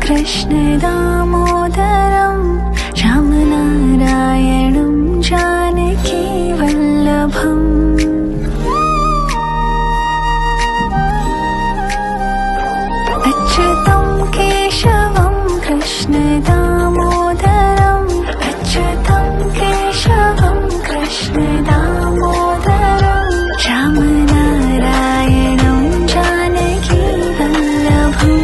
कृष्ण दामोदरं रामनारायणं जानकी वल्लभम् अच्युतं केशवं कृष्ण दामोदरम् अच्युतं केशवं कृष्ण दामोदरं रामनारायणं जानकी वल्लभम्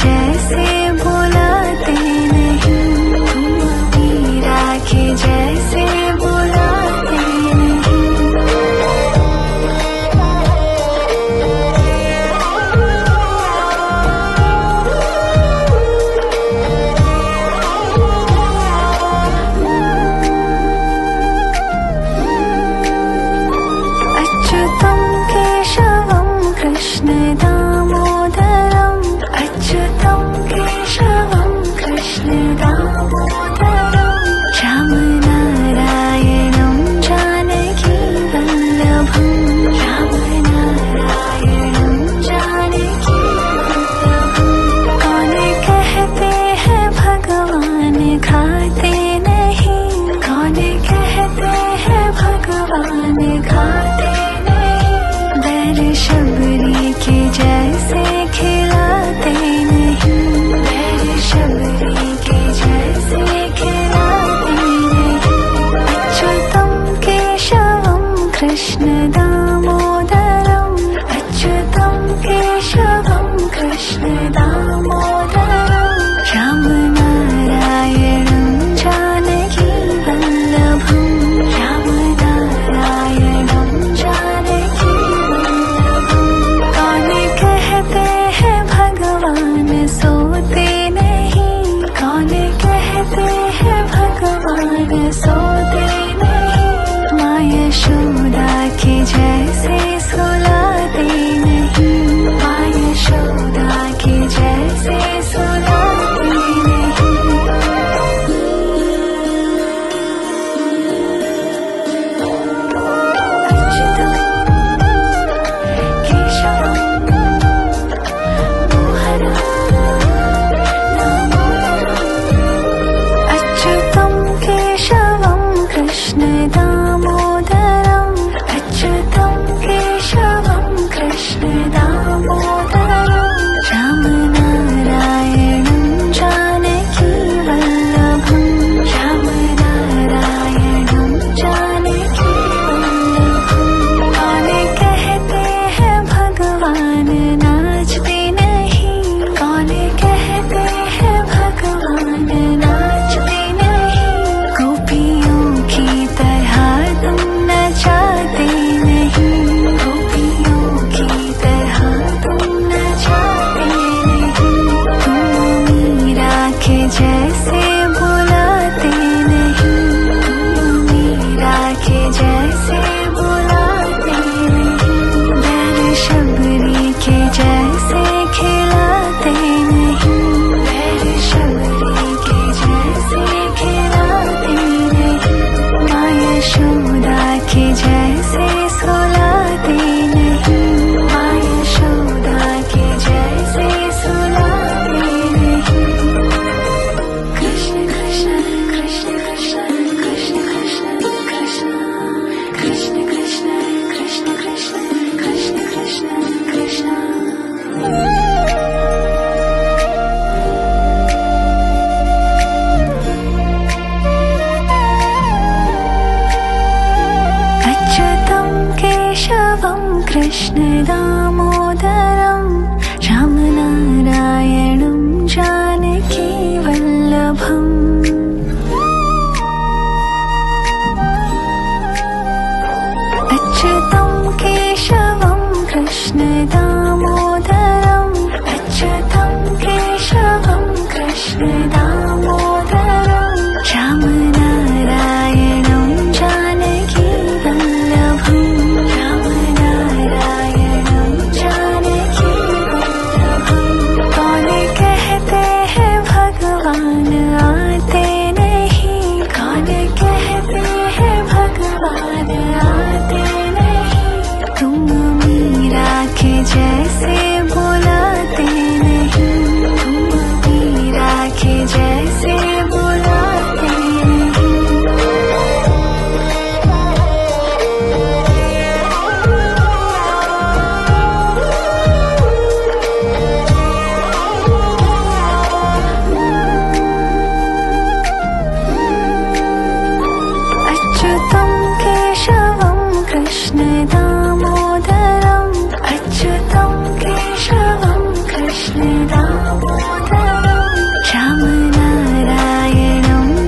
जैसे बुलाते नहीं तुम मीरा के जैसे बुलाते नहीं अच्युतं केशवं कृष्ण दामोदरम् अच्युतं केशवं कृष्ण दामोदरं रामनारायणं जानकी वल्लभम् रामनारायणं जानकी वल्लभम् कौन कहते हैं भगवान खाते नहीं कौन कहते हैं भगवान खाते नहीं बैर शबरी के जैसे खिलाते नहीं बैर शबरी के जैसे खिलाते नहीं अच्युतं केशवं कृष्ण दामोदरम् अच्युतं केशवं कृष्ण दामोदरं रामनारायणं जानकी वल्लभम् रामनारायणं जानकी वल्लभम् कौन कहते हैं भगवान सोते नहीं कौन कहते हैं भगवान सोते नहीं माँ यशोदा के जैसे सुलाते नहीं माँ यशोदा के जैसे सुलाते नहीं अच्युतं केशवं अच्युतं केशवं कृष्ण दामोदरम् अच्युतं केशवं कृष्ण दामोदरं रामनारायणं जानकी वल्लभम् रामनारायणं जानकी वल्लभम् कौन कहते हैं भगवान नाचते नहीं कौन कहते हैं भगवान नाचते नहीं गोपियों की तरह तुम नचाते नहीं गोपियों की तरह तुम नचाते नहीं तुम मीरा के जैसे बुलाते नहीं तुम मीरा के जैसे बुलाते नहीं बैर शबरी के जैसे खिलाते नहीं बैर शबरी के जैसे खिलाते नहीं माँ यशोदा के जैसे सुलाते नहीं माँ यशोदा के जैसे सुलाते नहीं कृष्ण कृष्ण कृष्ण कृष्ण कृष्ण कृष्ण कृष्ण कृष्ण कृष्ण कृष्ण कृष्ण कृष्ण कृष्ण कृष्ण अच्युतं केशवं कृष्ण दामोदरं रामनारायणं जानकी वल्लभम् भगवान आते नहीं, तुम मीरा के जैसे बुलाते नहीं, तुम मीरा के जैसे बुलाते नहीं। अच्युतं केशवं कृष्ण दामोदरम्, अच्युतं केशवं कृष्ण दामोदरम्, रामनारायणं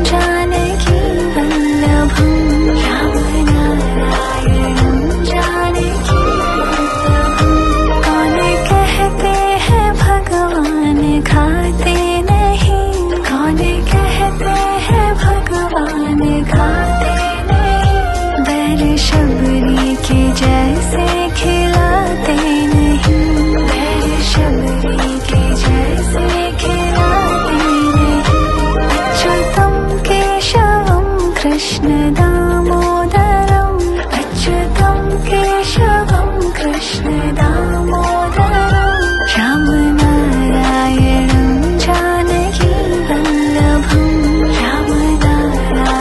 जानकी वल्लभम्, रामनारायणं जानकी वल्लभम्। कौन कहते हैं भगवान खाते नहीं, कौन कहते हैं भगवान खाते नहीं, बैल शबरी के जैसे खिलाते नहीं, बैल शबरी के जैसे खिलाते नहीं। अच्युतं केशवं कृष्ण दामोदरम्, अच्युतं केशवं कृष्ण दामोदरम्, रामनारायणं जानकी वल्लभम्, रामनारायणं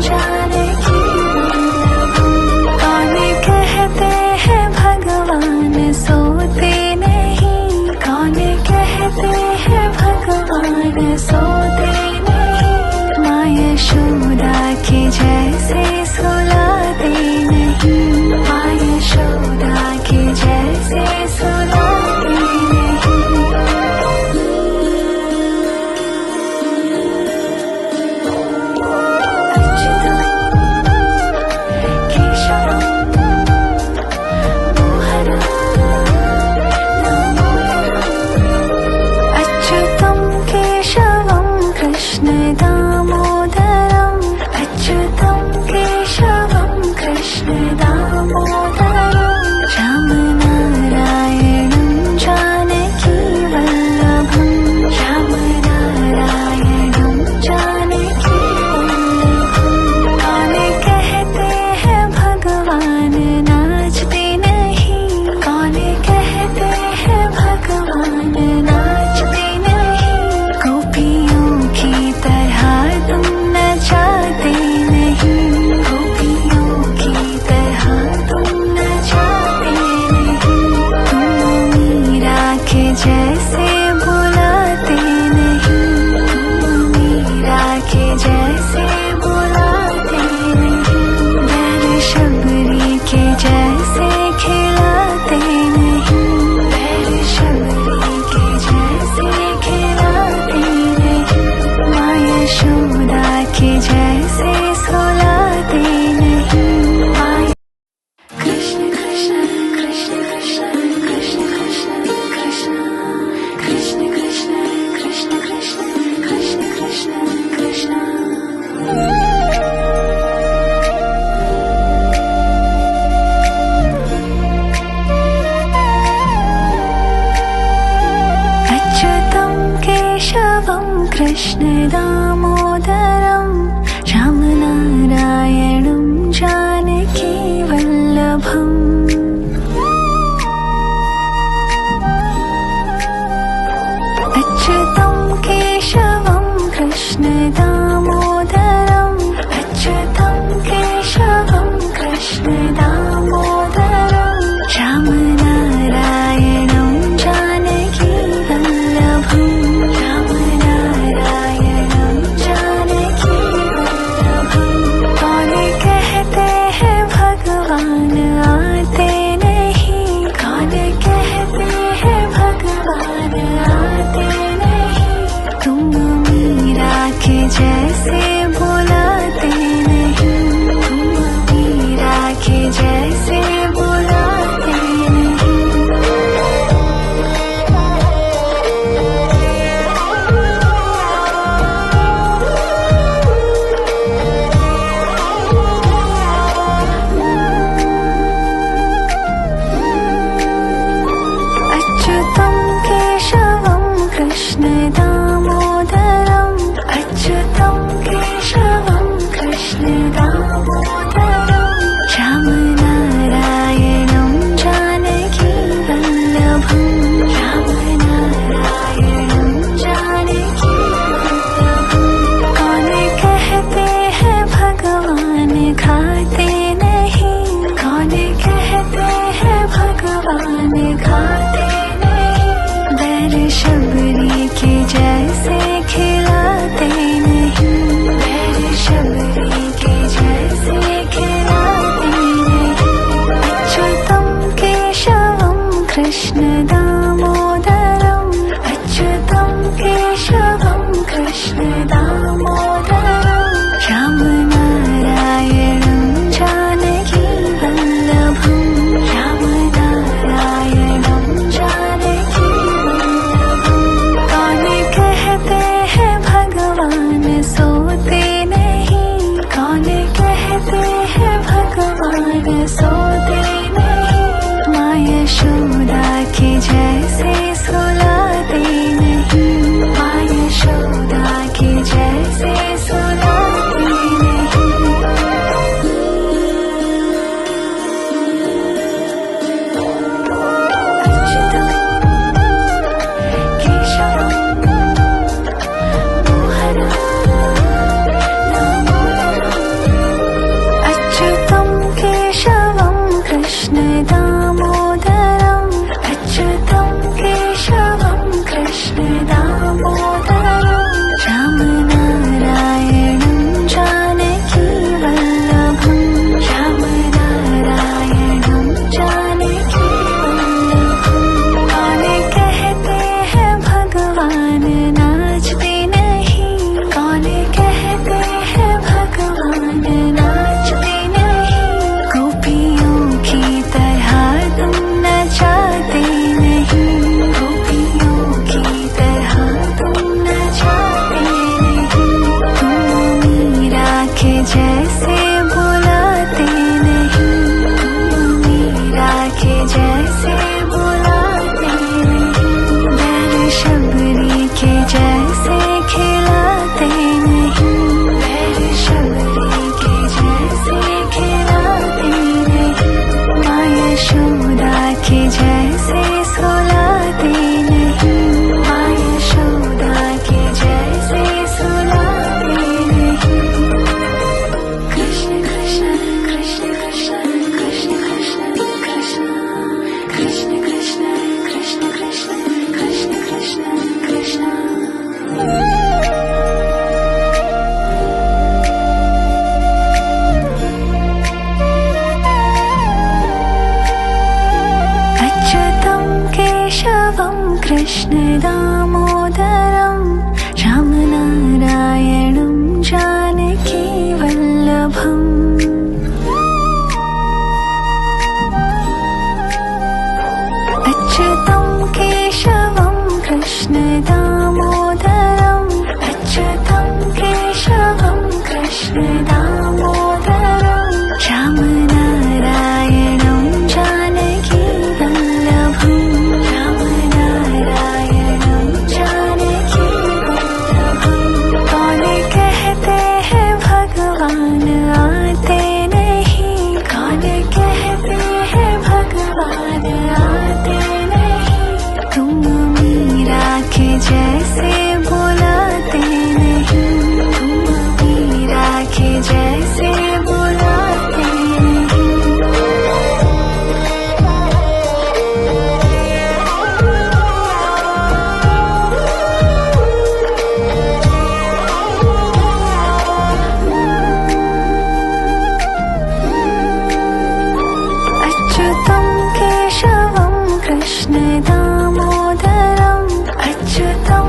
जानकी वल्लभम्। कौन कहते हैं भगवान सोते नहीं, कौन कहते हैं भगवान सोते नहीं, माँ यशोदा के जैसे सुलाते नहीं, माँ यशोदा के जैसे सुलाते नहीं। अच्युतं केशवं मोहनं अच्युतं केशवं कृष्ण दामोदरम्, सोते नहीं, माँ यशोदा के जैसे सुलाते नहीं, माँ यशोदा के जैसे सुलाते नहीं। अच्युतम् केशवम् मोहनम् दामोदरम्, अच्युतं केशवं कृष्ण दामोदरम्, अच्युतं केशवं कृष्ण दामोदरम्, रामनारायणं जानकी वल्लभं, रामनारायणं जानकी वल्लभं। कौन कहते हैं भगवान नाचते नहीं, कौन कहते हैं भगवान नाचते नहीं, गोपियों की तरह तुम नचाते नहीं, गोपियों की तरह तुम नचाते नहीं, तुम मीरा के जैसे बुलाते नहीं, तुम मीरा के जैसे बुलाते नहीं, बैल शबरी के जैसे खिलाते नहीं, बैल शबरी के जैसे खिलाते नहीं, माँ यशोदा के जैसे सुलाते नहीं, माँ यशोदा के जैसे सुलाते नहीं। कृष्ण कृष्ण कृष्ण कृष्ण कृष्ण कृष्ण कृष्ण कृष्ण कृष्ण कृष्ण कृष्ण कृष्ण कृष्ण कृष्ण। अच्युतं केशवं कृष्ण दामोदरं, रामनारायणं जानकी वल्लभम्। अच्युतं केशवं कृष्ण दामोदरम्, अच्युतं केशवं कृष्ण दामोदरम्, रामनारायणं जानकी वल्लभम्, रामनारायणं जानकी वल्लभम्। कौन कहते हैं भगवान आते नहीं, कौन कहते हैं भगवान आते नहीं, तुम मीरा के जैसे बुलाते नहीं, तुम मीरा के जैसे बुलाते नहीं। अच्युतं केशवं कृष्ण दामोदरम्, अच्युतं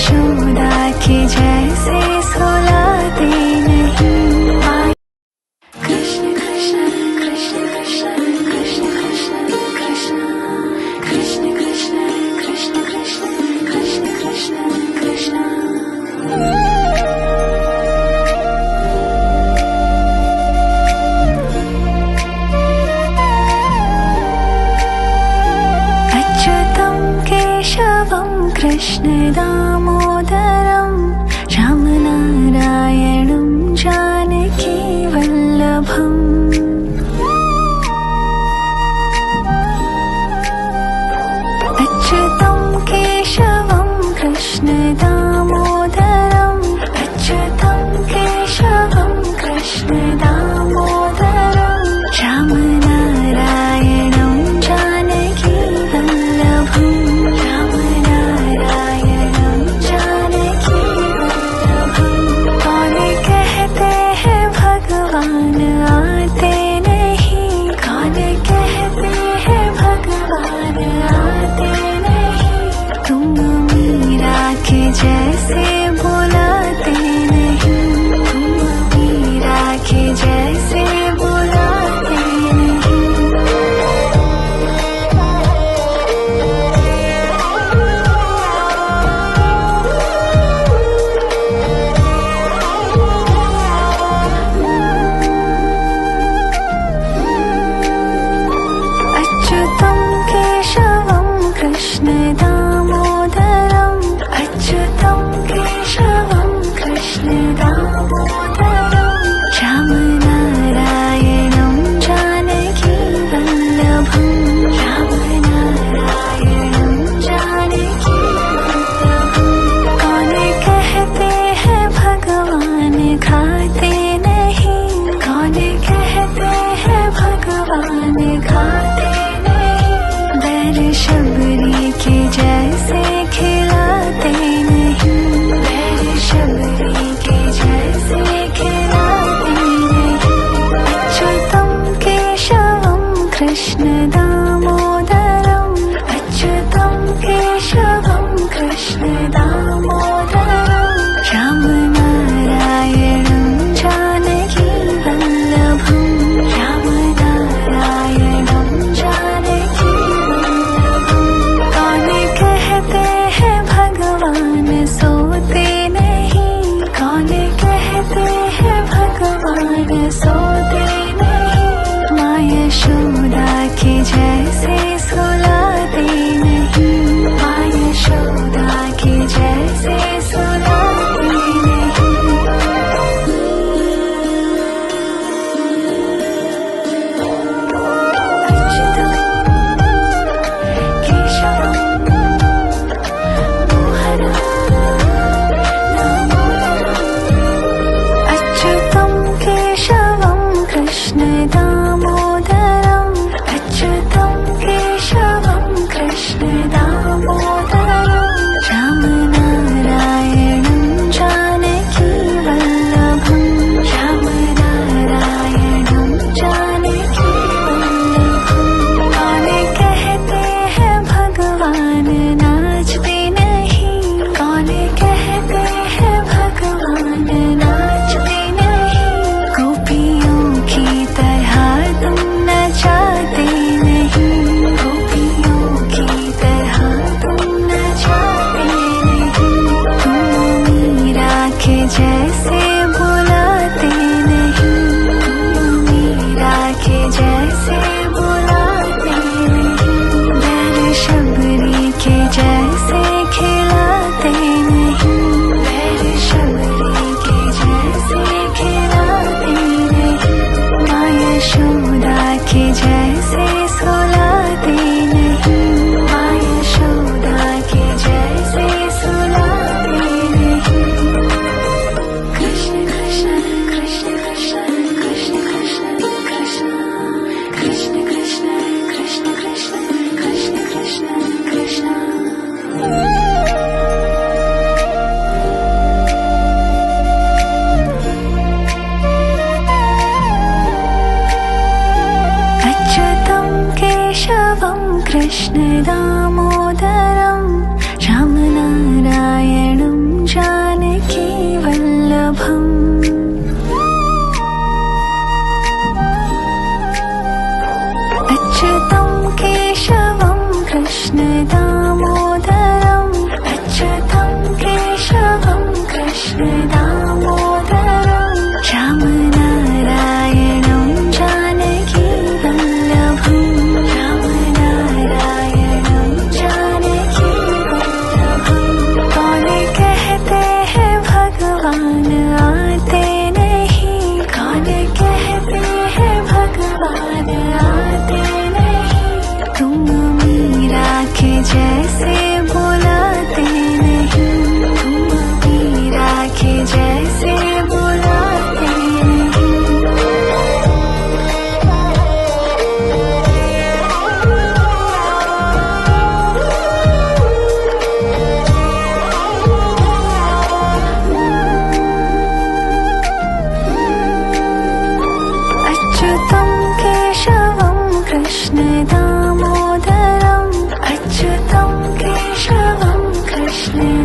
यशोदा के जैसे सुलाते नहीं। कृष्ण कृष्ण कृष्ण कृष्ण कृष्ण कृष्ण कृष्ण कृष्ण कृष्ण कृष्ण कृष्ण कृष्ण कृष्ण कृष्ण। अच्युतं केशवं कृष्ण दामोदरं रामनारायणं जानकी वल्लभम्। अच्युतं केशवं कृष्ण दामोदरं अच्युतं केशवं कृष्ण दामोदरं रामनारायणं जानकी वल्लभम्। रामनारायणं जानकी वल्लभम्। कौन कहते हैं भगवान आते नहीं, कौन कहते हैं भगवान आते नहीं। तुम मीरा के जैसे बुलाते नहीं, तुम मीरा के जैसे बुलाते नहीं। अच्युतं केशवं कृष्ण दामोदरं अच्युतं केशवं कृष्ण दामोदरं रामनारायणं जानकी वल्लभम्। रामनारायणं जानकी वल्लभम्। कौन कहते हैं भगवान खाते नहीं, कौन कहते हैं भगवान खाते नहीं। बैर शबरी के जैसे खिलाते नहीं, बैर शबरी के जैसे खिलाते नहीं। अच्युतं केशवं कृष्ण दामोदरं अच्युतं केशवं कृष्ण दामोदरं रामनारायणं जानकी वल्लभम्। रामनारायणं जानकी वल्लभम्। कौन कहते हैं भगवान सोते नहीं, कौन कहते हैं भगवान सोते नहीं। माँ यशोदा के जैसे सुलाते नहीं, माँ यशोदा के जैसे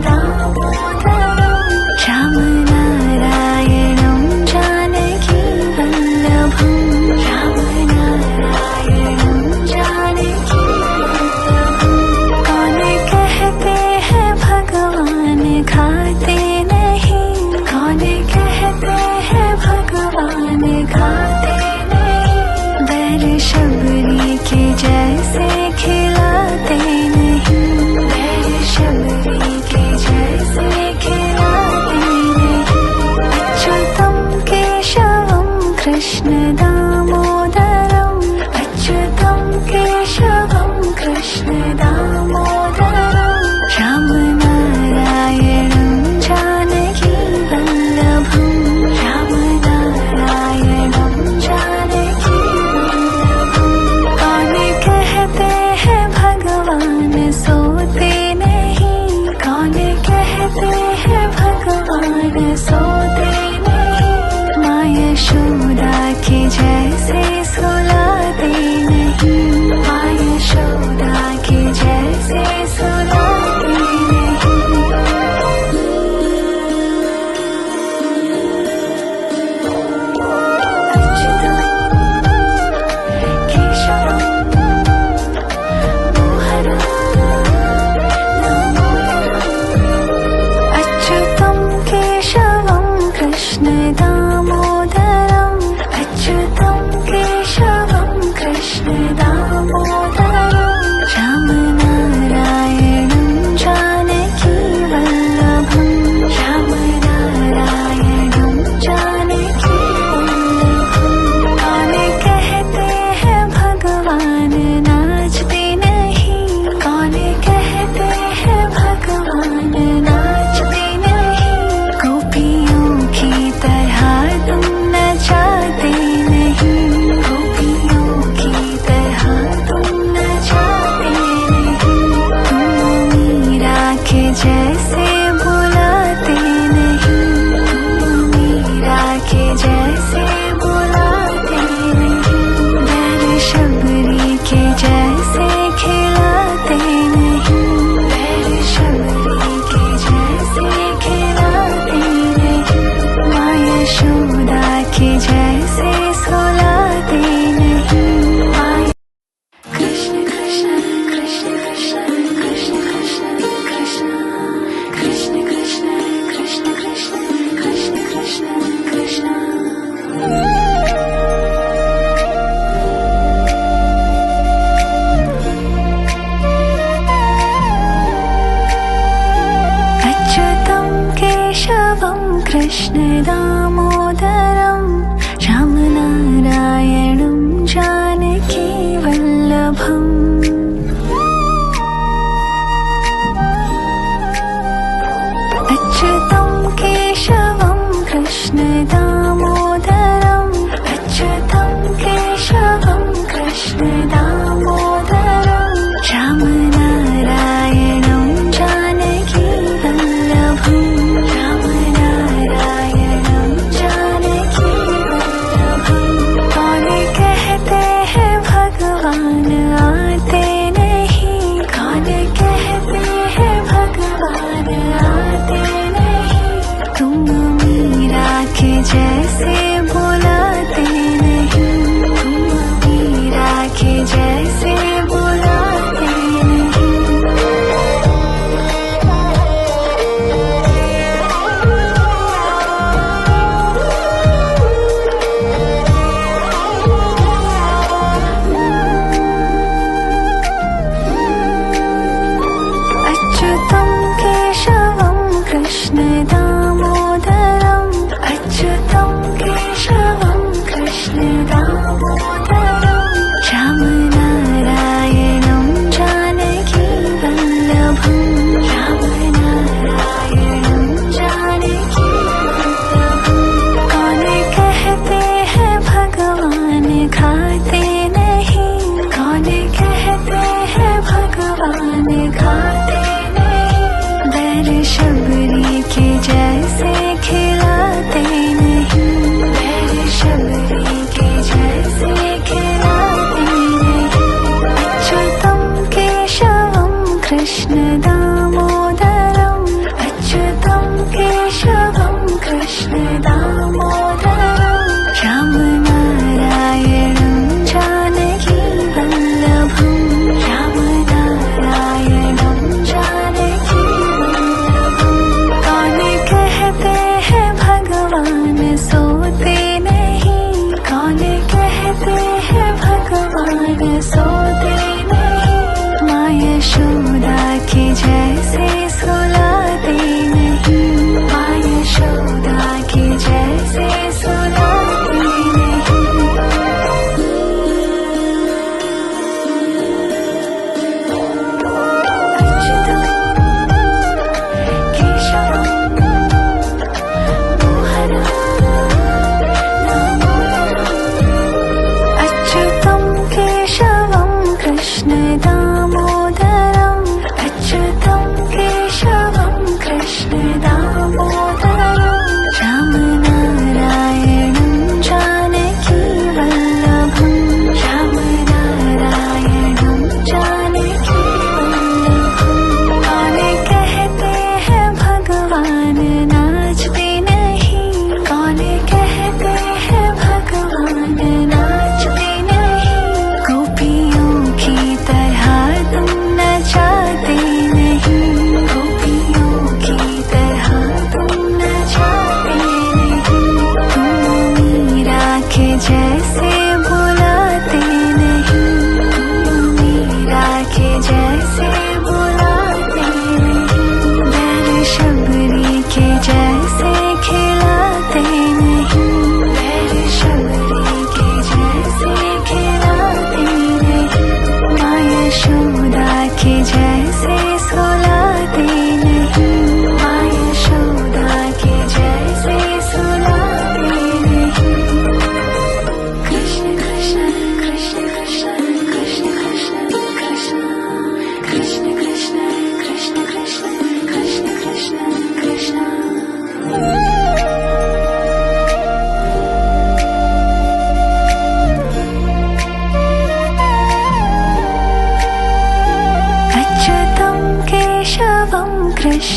दामोदरं राम नारायणं जानकी वल्लभं राम नारायणं जानकी वल्लभं कौन कहते हैं भगवान खाते नहीं कौन कहते हैं भगवान खाते नहीं बैर शबरी के जैसे खिलाते नहीं बैर शबरी के जैसे खिलाते नहीं अच्युतं केशवं कृष्ण दामोदरं अच्युतं केशवं कृष्ण दामोदरं राम नारायणं जानकी वल्लभं राम नारायणं जानकी वल्लभं कौन कहते हैं भगवान सोते नहीं कौन कहते हैं भगवान सोते नहीं माँ यशोदा के जैसे सुलाते नहीं माँ यशोदा के जैसे सुलाते अच्युतं केशवं कृष्ण दामोदरं अच्युतं केशवं कृष्ण दामोदरं राम नारायणं जानकी वल्लभं राम नारायणं जानकी वल्लभं कौन कहते हैं भगवान नाचते नहीं कौन कहते हैं भगवान नाचते नहीं गोपियों की तरह तुम नचाते नहीं गोपियों की तरह तुम नचाते नहीं तुम मीरा के जैसे बुलाते नहीं तुम मीरा के जैसे बुलाते नहीं बैर शबरी के जैसे खिलाते नहीं बैर शबरी के जैसे खिलाते नहीं माँ यशोदा के जैसे सुलाते नहीं माँ कृष्ण कृष्ण कृष्ण कृष्ण कृष्ण कृष्ण कृष्ण कृष्ण कृष्ण कृष्ण कृष्ण कृष्ण कृष्ण कृष्ण अच्युतं केशवं कृष्ण दामोदरं राम नारायणं जानकी वल्लभम् अच्युतं केशवं कृष्ण दामोदरं अच्युतं केशवं कृष्ण दामोदरं राम नारायणं जानकी वल्लभं राम नारायणं जानकी वल्लभं कौन कहते हैं भगवान आते नहीं कौन कहते हैं भगवान आते नहीं तुम मीरा के जैसे बुलाते नहीं तुम मीरा के जैसे बुलाते नहीं अच्युतं केशवं कृष्ण दामोदरं अच्युतं केशवं कृष्ण दामोदरं राम नारायणं जानकी वल्लभं राम नारायणं जानकी वल्लभं कौन कहते हैं भगवान खाते नहीं कौन कहते हैं भगवान खाते नहीं बैर शबरी के जैसे खिलाते नहीं बैर शबरी के जैसे खिलाते नहीं अच्युतं केशवं कृष्ण दामोदरं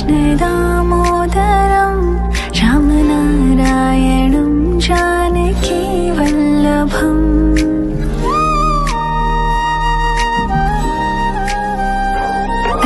कृष्ण दामोदरं रामनारायणं जानकी वल्लभम्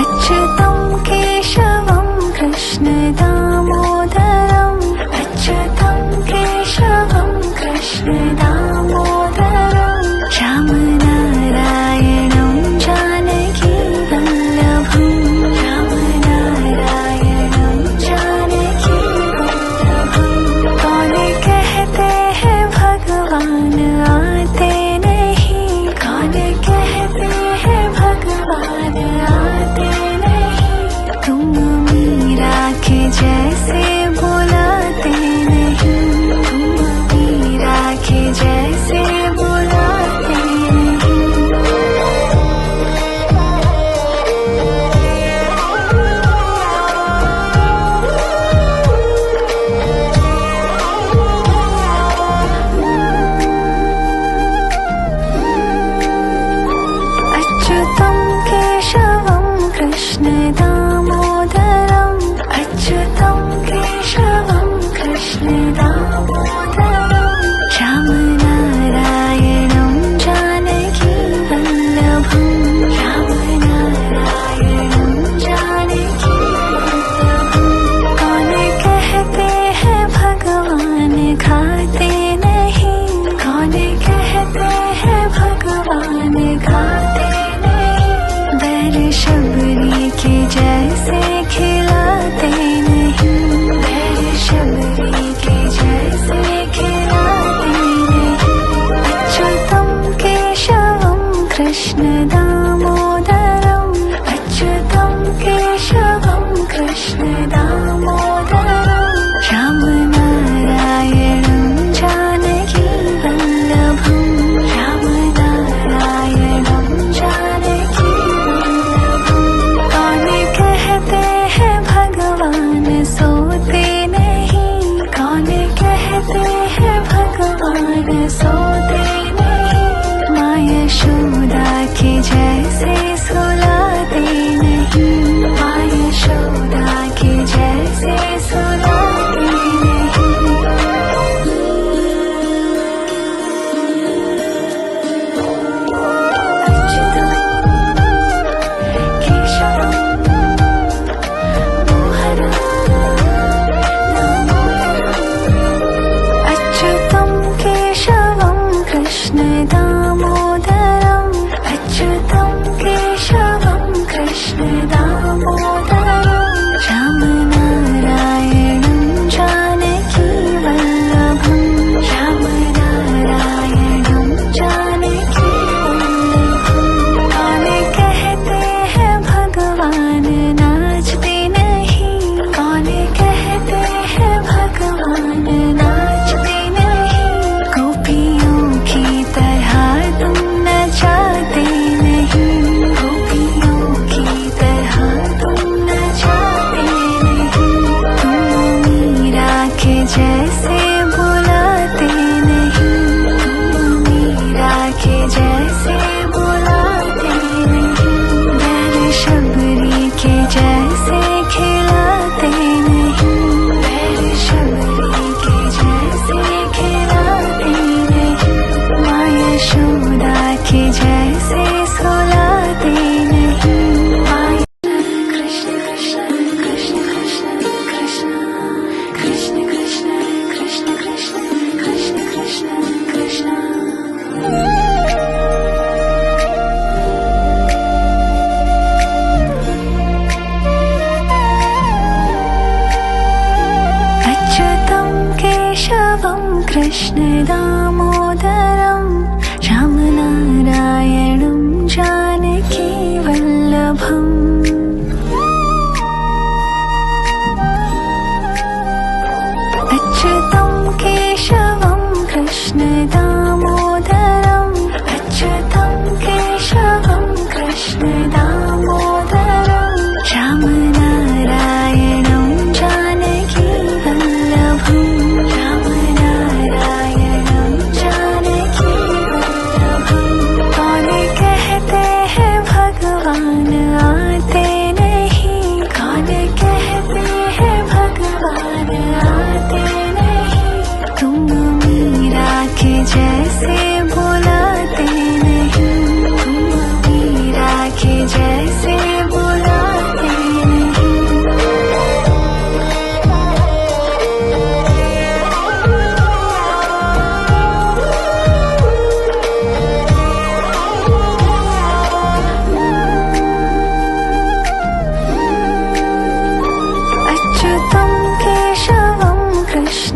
अच्युतं केशवं कृष्ण दामोदरम् अच्युतं केशवं कृष्ण दामोदरं रामनारायणं जानकी वल्लभम् रामनारायणं जानकी वल्लभम् कौन कहते हैं भगवान आते नहीं कौन कहते हैं भगवान आते नहीं तुम मीरा के जैसे बुलाते नहीं तुम मीरा के जैसे बुलाते नहीं अच्युतं केशवं कृष्ण दामोदरम् अच्युतं केशवं कृष्ण दामोदरं रामनारायणं जानकी वल्लभम् रामनारायणं जानकी वल्लभम् कौन कहते हैं भगवान खाते नहीं कौन कहते हैं भगवान खाते नहीं बैर शबरी के जैसे खिलाते नहीं बैर शबरी के जैसे खिलाते नहीं अच्युतं केशवं कृष्ण दामोदरम् अच्युतं केशवं कृष्ण दामोदरं रामनारायणं जानकी वल्लभम् रामनारायणं जानकी वल्लभम् कौन कहते हैं भगवान सोते नहीं कौन कहते हैं भगवान सोते नहीं माँ यशोदा के जैसे सुलाते नहीं माँ यशोदा के जैसे सुलाते नहीं अच्युतं केशवं अच्युतं केशवं कृष्ण दामोदरम् अच्युतं केशवं कृष्ण दामोदरं रामनारायणं जानकी वल्लभम् रामनारायणं जानकी वल्लभम् कौन कहते हैं भगवान नाचते नहीं कौन कहते हैं भगवान नाचते नहीं गोपियों की तरह तुम नचाते नहीं गोपियों की तरह तुम नचाते नहीं तुम मीरा के जैसे बुलाते नहीं तुम मीरा के जैसे बुलाते नहीं बैर शबरी के जैसे खिलाते नहीं बैर शबरी के जैसे खिलाते नहीं माँ यशोदा के जैसे सुलाते नहीं माँ कृष्ण कृष्ण कृष्ण कृष्ण कृष्ण कृष्ण कृष्ण कृष्ण कृष्ण कृष्ण कृष्ण कृष्ण अच्युतं केशवं कृष्ण दामोदरं रामनारायणं जानकी वल्लभम् अच्युतं केशवं कृष्ण दामोदरम् अच्युतं केशवं कृष्ण दामोदरं रामनारायणं जानकी वल्लभम् रामनारायणं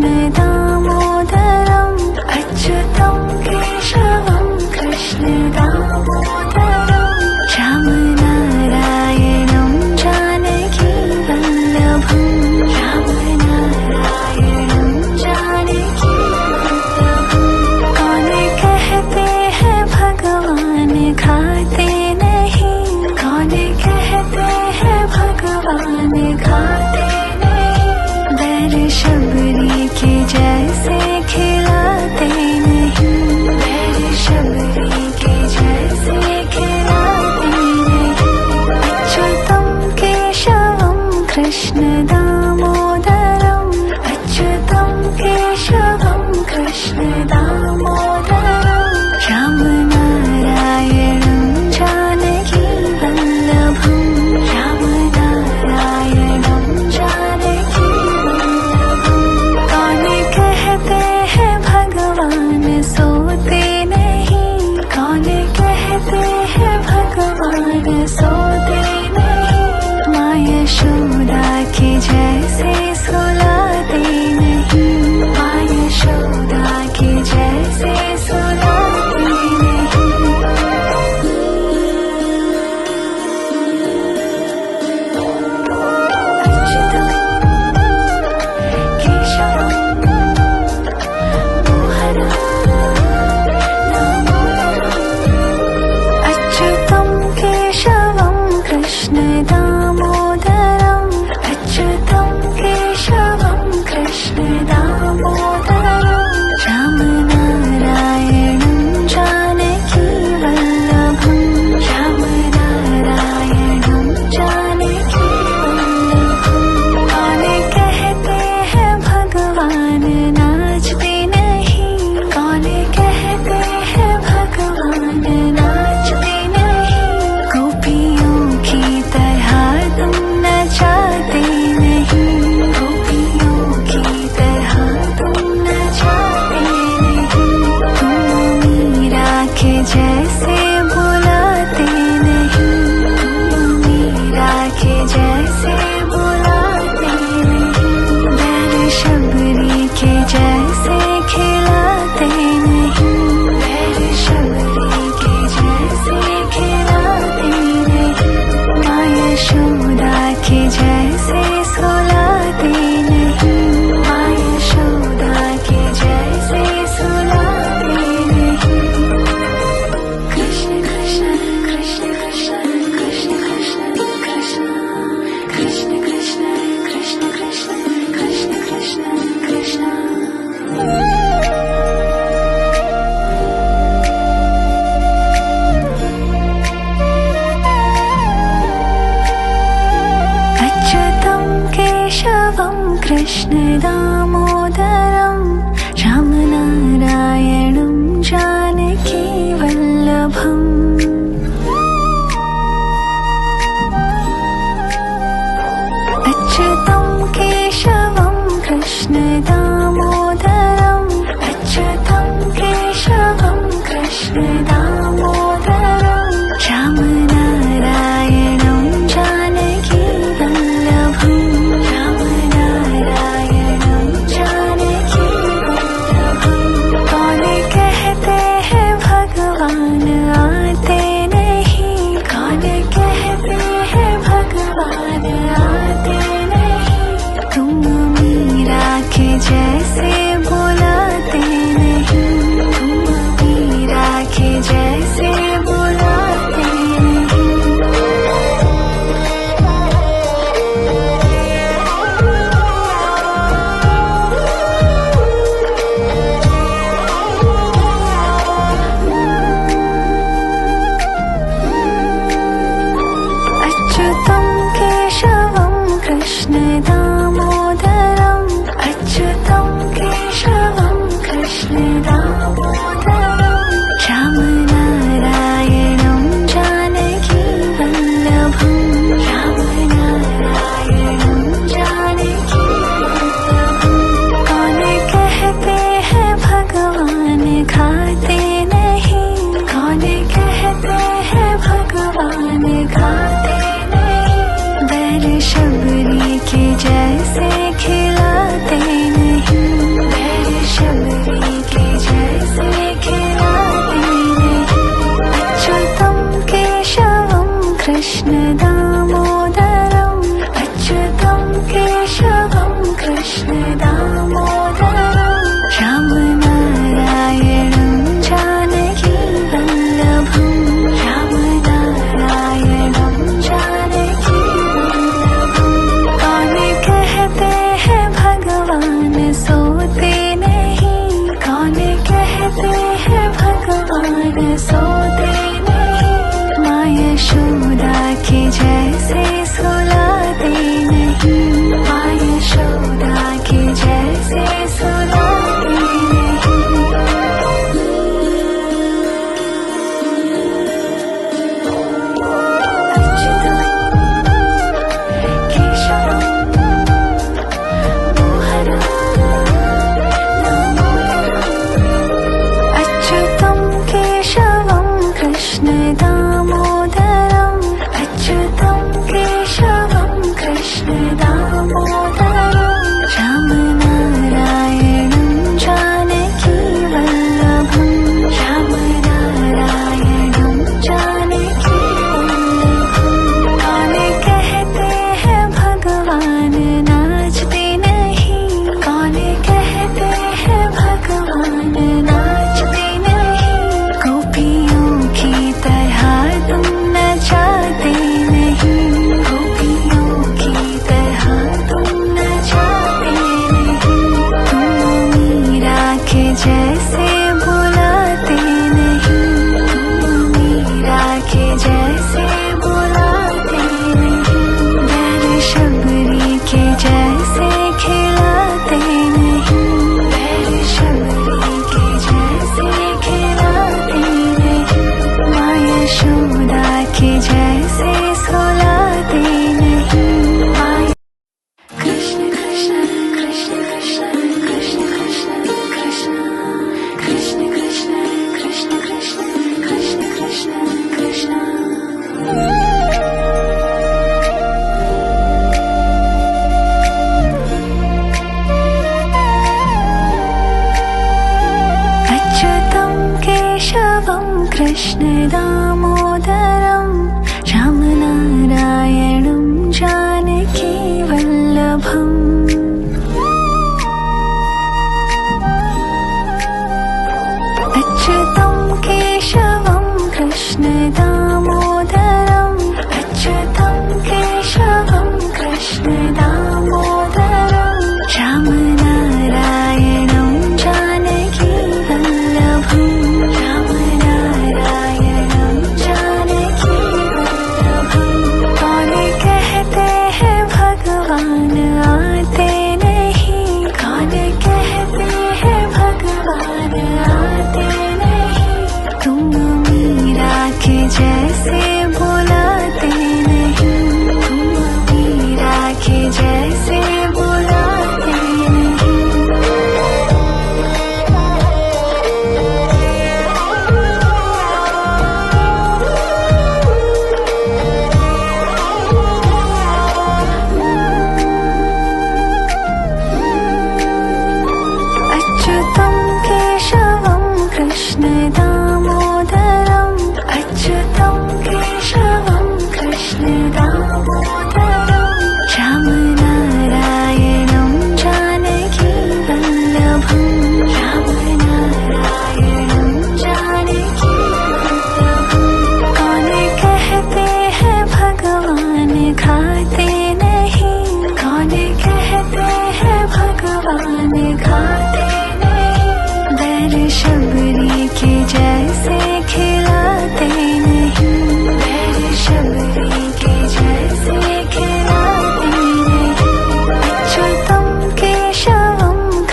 कृष्ण दामोदरम् अच्युतं केशवं कृष्ण दामोदरम् रामनारायणं जानकी वल्लभम् रामनारायणं जानकी वल्लभम् कौन कहते हैं भगवान खाते नहीं कौन कहते हैं भगवान खाते नहीं बैर शबरी के जैसे खिलाते नहीं बैर शबरी के जैसे खिलाते नहीं अच्युतं केशवं कृष्ण दामोदरम् अच्युतं केशवं कृष्ण दामोदरम् रामनारायणं जानकी वल्लभम् रामनारायणं जानकी वल्लभम् कौन कहते हैं भगवान सोते नहीं कौन कहते हैं भगवान सोते नहीं माँ यशोदा के जैसे सुलाते नहीं माँ यशोदा के जैसे सुलाते नहीं अच्युतं केशवं मोहनं दामोदरम् अच्युतं केशवं कृष्ण दामोदरम् अच्युतं केशवं कृष्ण दामोदरम् रामनारायणं जानकी वल्लभम् रामनारायणं जानकी वल्लभम् कौन कहते हैं भगवान नाचते नहीं कौन कहते हैं भगवान नाचते नहीं गोपियों की तरह तुम नचाते नहीं गोपियों की तरह तुम नचाते नहीं तुम मीरा के जैसे बुलाते नहीं तुम मीरा के जैसे बुलाते नहीं बैर शबरी के जैसे खिलाते नहीं बैर शबरी के जैसे खिलाते नहीं माँ यशोदा के जैसे सुलाते नहीं माँ यशोदा के जैसे सुलाते नहीं कृष्ण कृष्ण कृष्ण कृष्ण कृष्ण कृष्ण कृष्ण कृष्ण कृष्ण कृष्ण कृष्ण कृष्ण कृष्ण कृष्ण अच्युतं केशवं कृष्ण दामोदरम् रामनारायणं जानकी वल्लभम् अच्युतं केशवं कृष्ण दामोदरम् अच्युतं केशवं कृष्ण दामोदरम् रामनारायणं जानकी वल्लभम् रामनारायणं जानकी वल्लभम्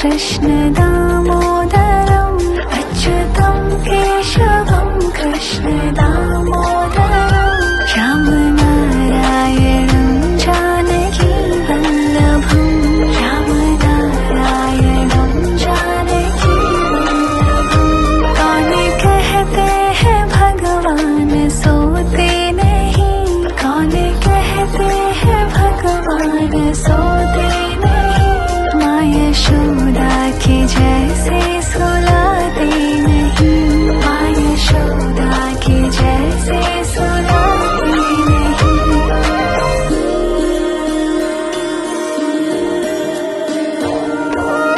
कृष्ण दामोदरम् अच्युतं केशवं कृष्ण दामोदरम् रामनारायणं जानकी वल्लभम् रामनारायणं जानकी वल्लभम् कौन कहते हैं भगवान सोते नहीं कौन कहते हैं भगवान सोते नहीं माँ यशोदा की जैसे सुलाते नहीं माँ यशोदा की जैसे सुलाते नहीं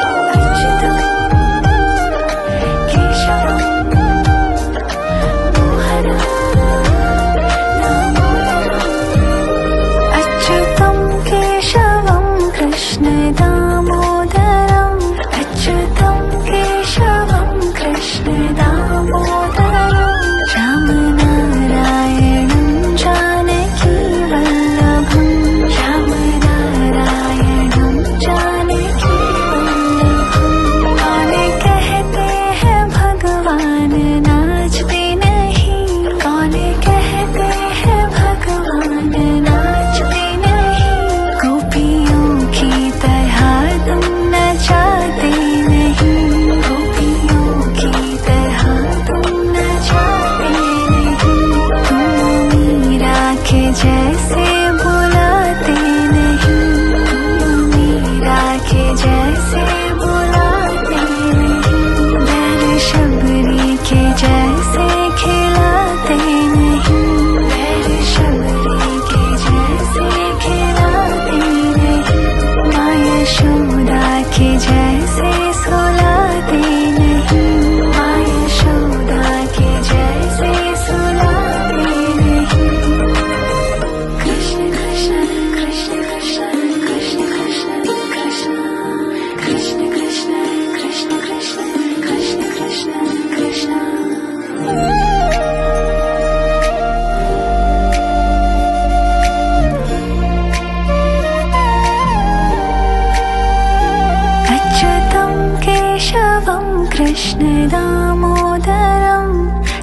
अच्युतं केशवं मोहनं दामोदरम् अच्युतं केशवं कृष्ण दामोदरम् अच्युतं केशवं कृष्ण दामोदरम् रामनारायणं जानकी वल्लभम् रामनारायणं जानकी वल्लभम् कौन कहते हैं भगवान नाचते नहीं कौन कहते हैं भगवान नाचते नहीं गोपियों की तरह तुम नचाते नहीं गोपियों की तरह तुम नचाते नहीं तुम मीरा के जैसे बुलाते नहीं तुम मीरा के जैसे बुलाते नहीं बैल शबरी के जैसे खिलाते नहीं बैल शबरी के जैसे खिलाते नहीं माँ यशोदा के जैसे सुलाते नहीं माँ यशोदा के जैसे सुलाते नहीं कृष्ण कृष्ण कृष्ण कृष्ण कृष्ण कृष्ण कृष्ण कृष्ण कृष्ण कृष्ण कृष्ण कृष्ण कृष्ण कृष्ण अच्युतं केशवं कृष्ण दामोदरम्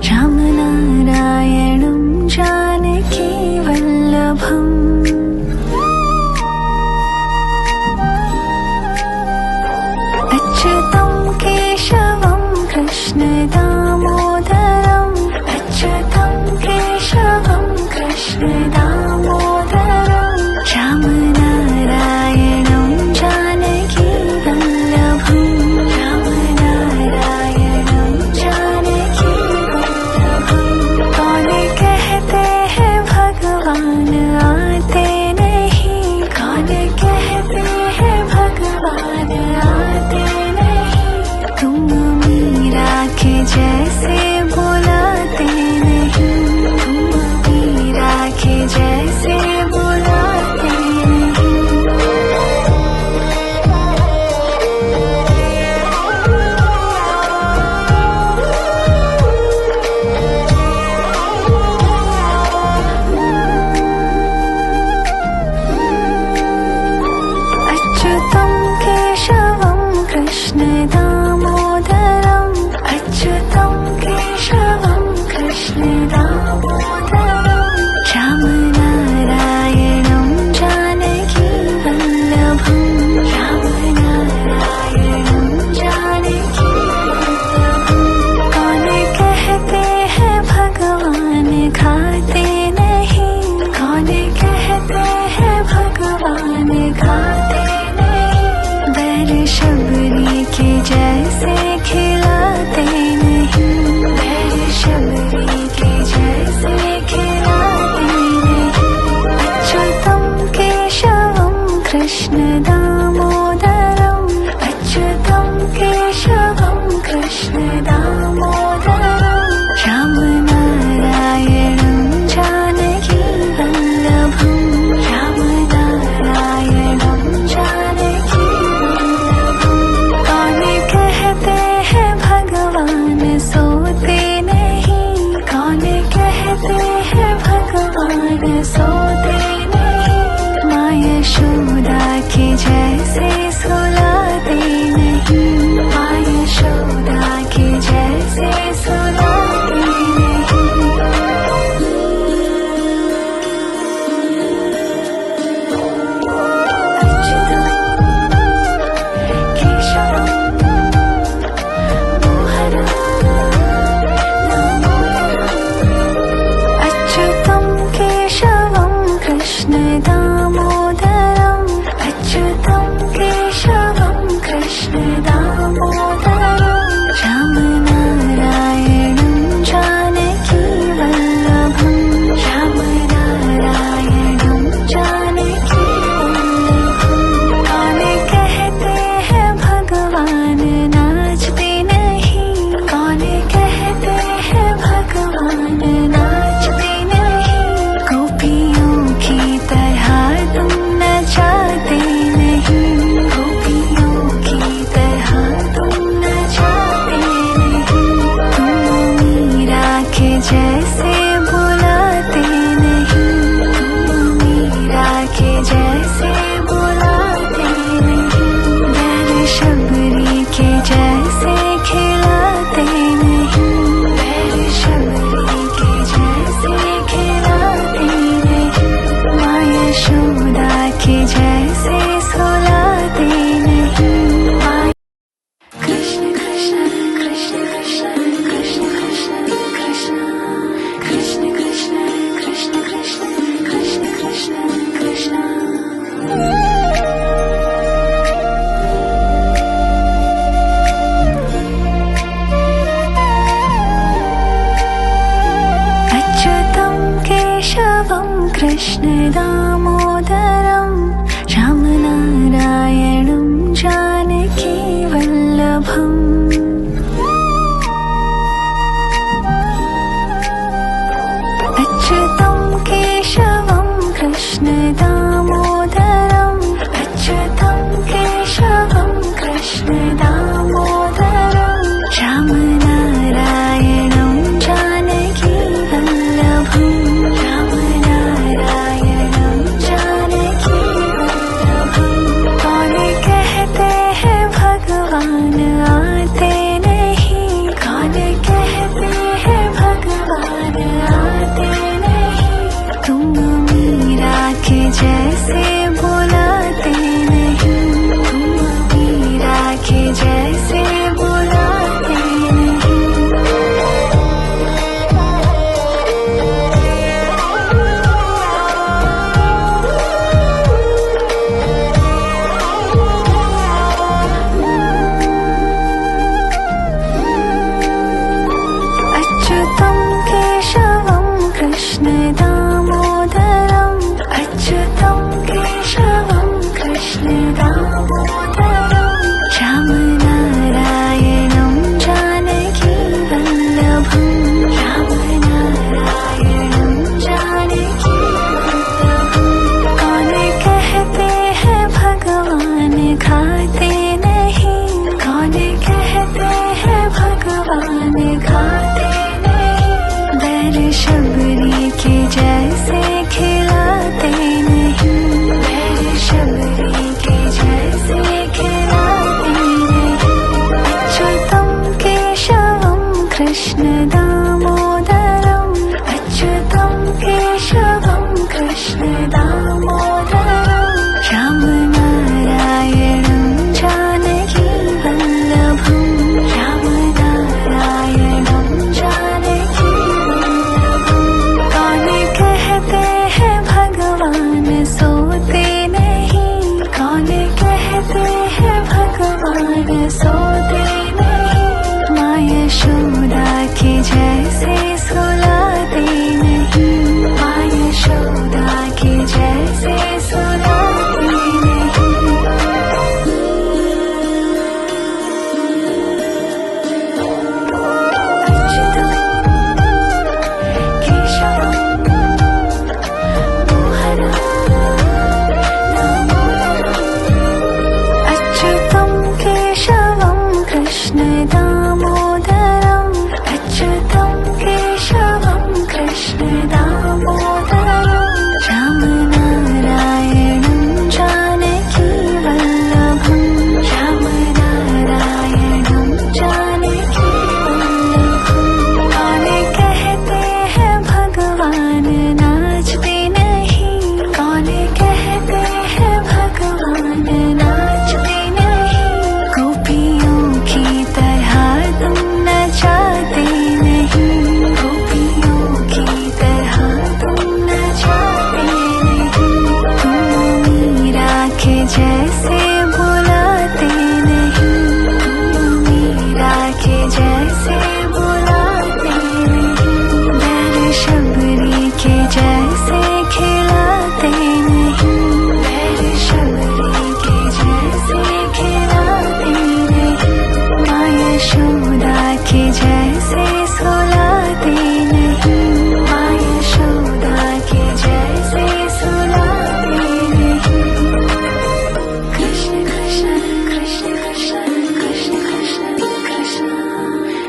रामनारायणं जानकी वल्लभम् अच्युतं केशवं कृष्ण दामोदरम् अच्युतं केशवं कृष्ण दामोदरम् रामनारायणं जानकी वल्लभम् रामनारायणं जानकी वल्लभम् कौन कहते हैं भगवान आते नहीं कौन कहते हैं भगवान आते नहीं तुम मीरा के जैसे बुलाते नहीं तुम मीरा के जैसे बुलाते नहीं अच्युतं केशवं कृष्ण दामोदरम् अच्युतं कृष्ण दामोदरम अच्युतम केशवम कृष्ण दामोदरम राम नारायणं जानकी वल्लभम राम नारायणं जानकी वल्लभम। कौन कहते हैं भगवान सोते नहीं, कौन कहते हैं भगवान सोते नहीं, माँ यशोदा की जैसे सुलाते नहीं, माँ यशोदा की जैसे सुलाते नहीं। अच्युतम केशवम मोहनम अच्युतम केशवम कृष्ण दामोदरम अच्युतम केशवम कृष्ण दामोदरम राम नारायणं जानकी वल्लभम राम नारायणं जानकी वल्लभम। कौन कहते हैं भगवान नाचते नहीं, कौन कहते हैं भगवान नाचते नहीं, गोपियों की तरह तुम नचाते नहीं, गोपियों की तरह तुम नचाते नहीं, तुम मीरा के जैसे बुलाते नहीं, तुम मीरा के जैसे बुलाते नहीं, बैल शबरी के जैसे खिलाते नहीं, बैल शबरी के जैसे खिलाते नहीं, माँ यशोदा के जैसे सुलाते नहीं, माँ यशोदा के जैसे सुलाते नहीं। कृष्ण कृष्ण कृष्ण कृष्ण कृष्ण कृष्ण कृष्ण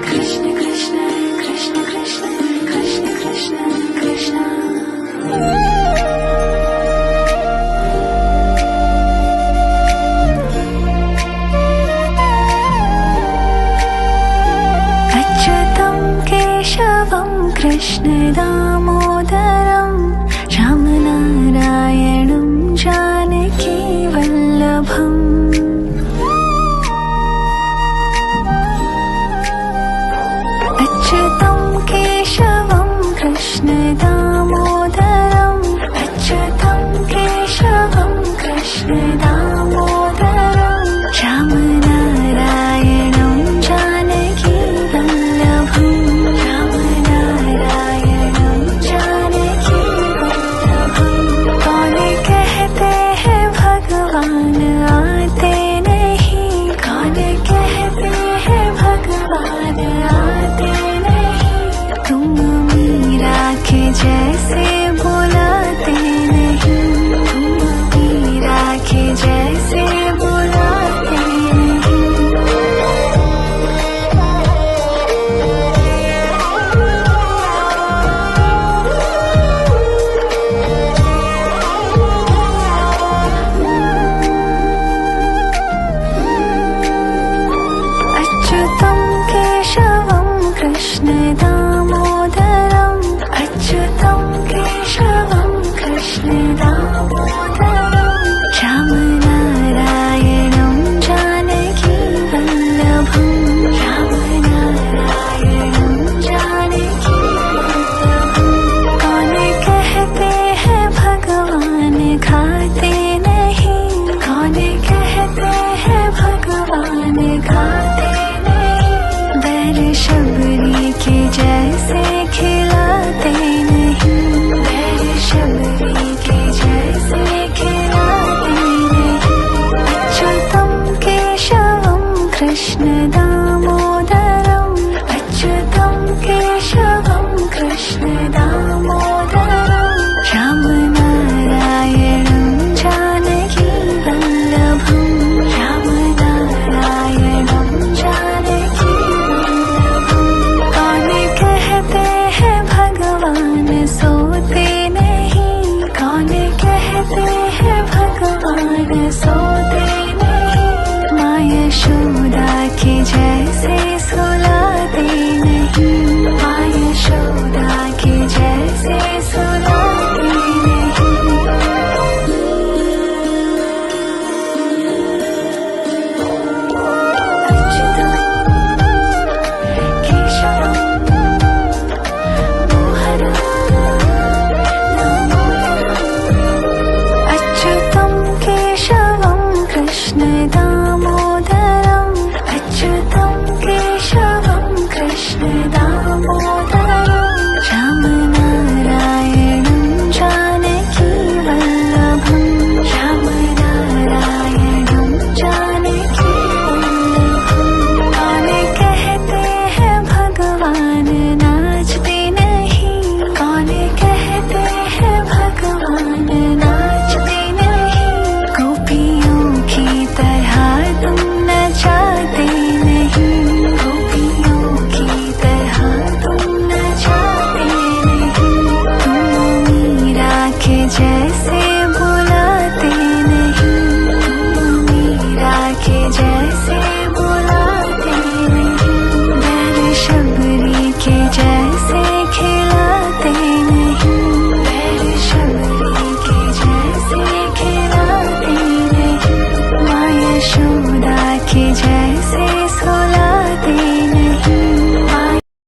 कृष्ण कृष्ण कृष्ण कृष्ण कृष्ण कृष्ण कृष्ण। अच्युतं केशवं कृष्ण दामोदरं राम नारायणं जानकी वल्लभम्। अच्युतं केशवं कृष्ण दामोदरं अच्युतं केशवं कृष्ण दामोदरं राम नारायणं जानकी वल्लभं राम नारायणं जानकी वल्लभं। कौन कहते हैं भगवान आते नहीं, कौन कहते हैं भगवान आते नहीं, तुम मीरा के जैसे बुलाते नहीं, तुम मीरा के जैसे बुलाते नहीं। अच्युतं केशवं कृष्ण दामोदरं अच्युतं केशवं कृष्ण दामोदरं राम नारायणं जानकी वल्लभं राम नारायणं जानकी वल्लभं। कौन कहते हैं भगवान खाते नहीं, कौन कहते हैं भगवान खाते नहीं, बैल शबरी के जैसे खिलाते नहीं, बैल शबरी के जैसे खिलाते नहीं। अच्युतं केशवं कृष्ण दामोदरं अच्युतं केशवं कृष्ण दामोदरं राम नारायणं जानकी वल्लभं राम नारायणं जानकी वल्लभं। कौन कहते हैं भगवान सोते नहीं, कौन कहते हैं भगवान सोते नहीं, माँ यशोदा